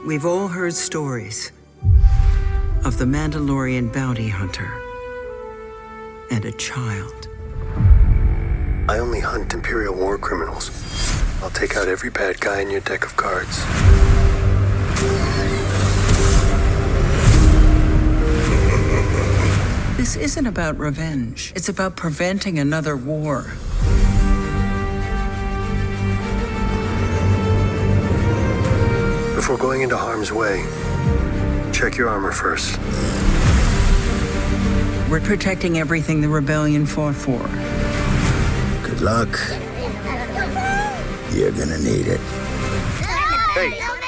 We've all heard stories of the Mandalorian bounty hunter and a child. I only hunt Imperial war criminals. I'll take out every bad guy in your deck of cards. This isn't about revenge. It's about preventing another war. Before going into harm's way, check your armor first. We're protecting everything the rebellion fought for. Good luck. You're gonna need it. Hey! Oh,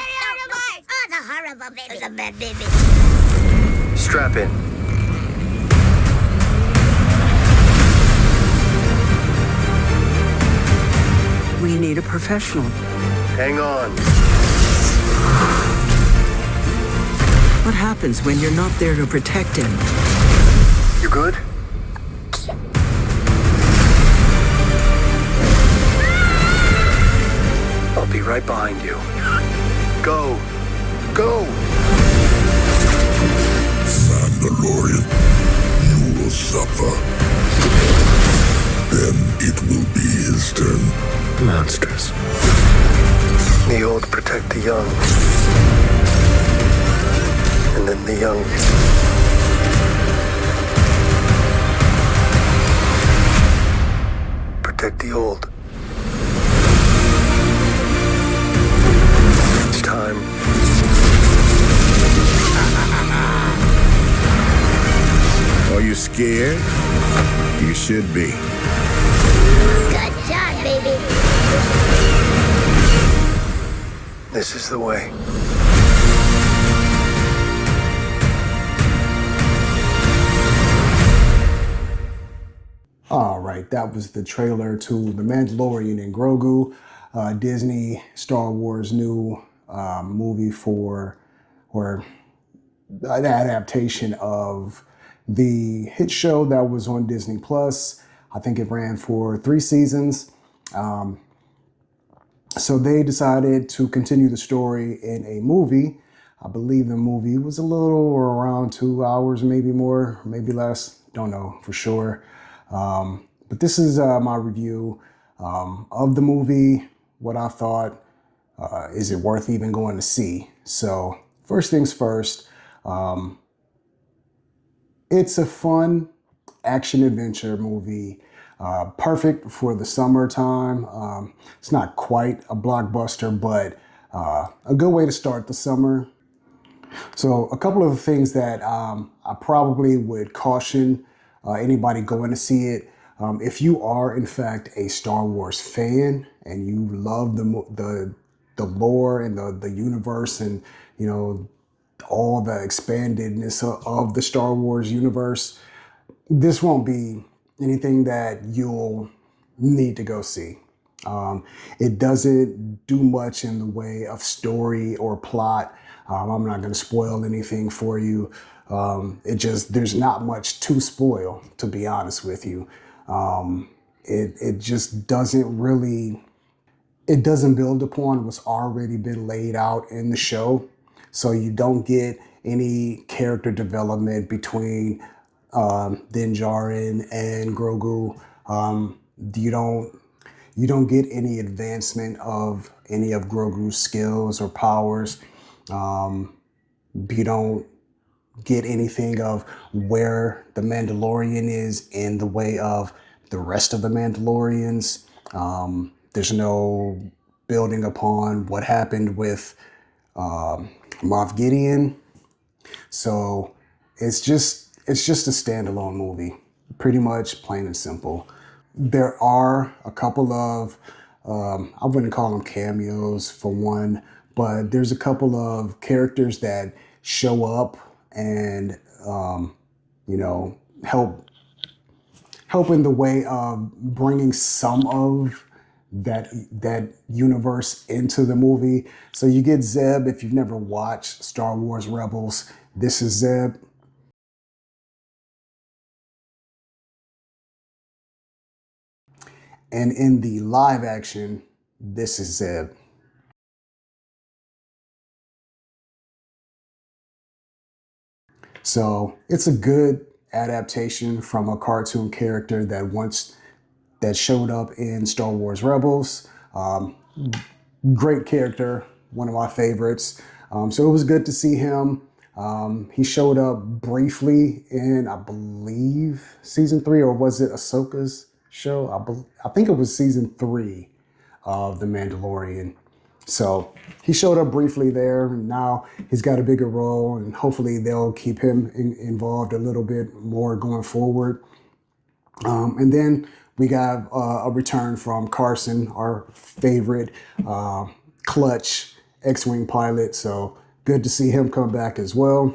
the horrible baby. It's a bad baby. Strap in. We need a professional. Hang on. What happens when you're not there to protect him? You good? I'll be right behind you. Go! Go! Mandalorian, you will suffer. Then it will be his turn. Monsters. The old protect the young. And then the young protect the old. It's time. Are you scared? You should be. Good job, baby. This is the way. All right, that was the trailer to The Mandalorian and Grogu, Disney Star Wars new movie for, or an adaptation of the hit show that was on Disney Plus. I think it ran for 3 seasons. So they decided to continue the story in a movie. I believe the movie was a little or around 2 hours, maybe more, maybe less. Don't know for sure. But this is my review of the movie, what I thought, is it worth even going to see? So first things first, it's a fun action-adventure movie, perfect for the summertime. It's not quite a blockbuster, but a good way to start the summer. So a couple of the things that I probably would caution anybody going to see it. If you are in fact a Star Wars fan and you love the lore and the universe and all the expandedness of the Star Wars universe, this won't be anything that you'll need to go see. It doesn't do much in the way of story or plot. I'm not going to spoil anything for you. There's not much to spoil, to be honest with you. It just doesn't really, it doesn't build upon what's already been laid out in the show. So you don't get any character development between Din Djarin and Grogu. You don't get any advancement of any of Grogu's skills or powers. You don't get anything of where the Mandalorian is in the way of the rest of the Mandalorians. There's no building upon what happened with Moff Gideon. So it's just a standalone movie, pretty much plain and simple. There are a couple of, I wouldn't call them cameos for one, but there's a couple of characters that show up and, help in the way of bringing some of that universe into the movie. So you get Zeb. If you've never watched Star Wars Rebels, this is Zeb. And in the live action, this is Zeb. So it's a good adaptation from a cartoon character that showed up in Star Wars Rebels. Great character, one of my favorites. So it was good to see him. He showed up briefly in, I believe, season 3, or was it Ahsoka's show? I think it was season 3 of The Mandalorian. So he showed up briefly there, and now he's got a bigger role, and hopefully they'll keep him involved a little bit more going forward. And then we got a return from Carson, our favorite clutch X-Wing pilot. So good to see him come back as well.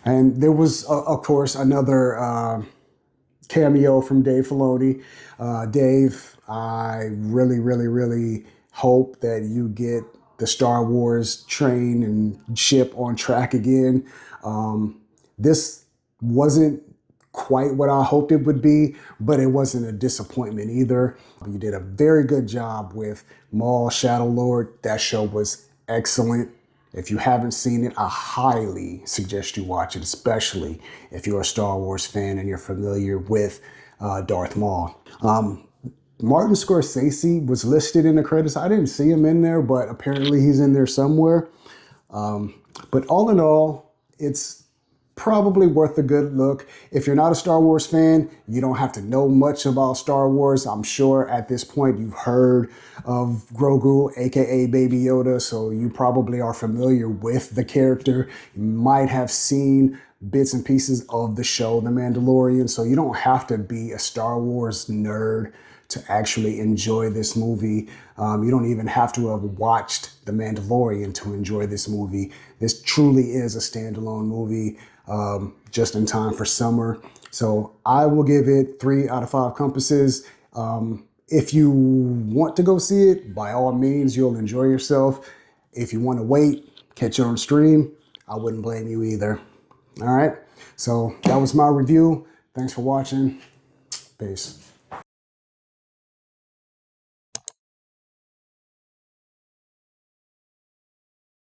And there was, of course, another cameo from Dave Filoni. Dave, I really, really, really hope that you get the Star Wars train and ship on track again. This wasn't quite what I hoped it would be, but it wasn't a disappointment either. You did a very good job with Maul, Shadow Lord. That show was excellent. If you haven't seen it, I highly suggest you watch it, especially if you're a Star Wars fan and you're familiar with Darth Maul. Martin Scorsese was listed in the credits. I didn't see him in there, but apparently he's in there somewhere. But all in all, it's probably worth a good look. If you're not a Star Wars fan, you don't have to know much about Star Wars. I'm sure at this point you've heard of Grogu, aka Baby Yoda, so you probably are familiar with the character. You might have seen bits and pieces of the show, The Mandalorian, so you don't have to be a Star Wars nerd to actually enjoy this movie. You don't even have to have watched The Mandalorian to enjoy this movie. This truly is a standalone movie, just in time for summer. So I will give it 3 out of 5 compasses. If you want to go see it, by all means, you'll enjoy yourself. If you want to wait, catch it on stream, I wouldn't blame you either. All right, so that was my review. Thanks for watching. Peace.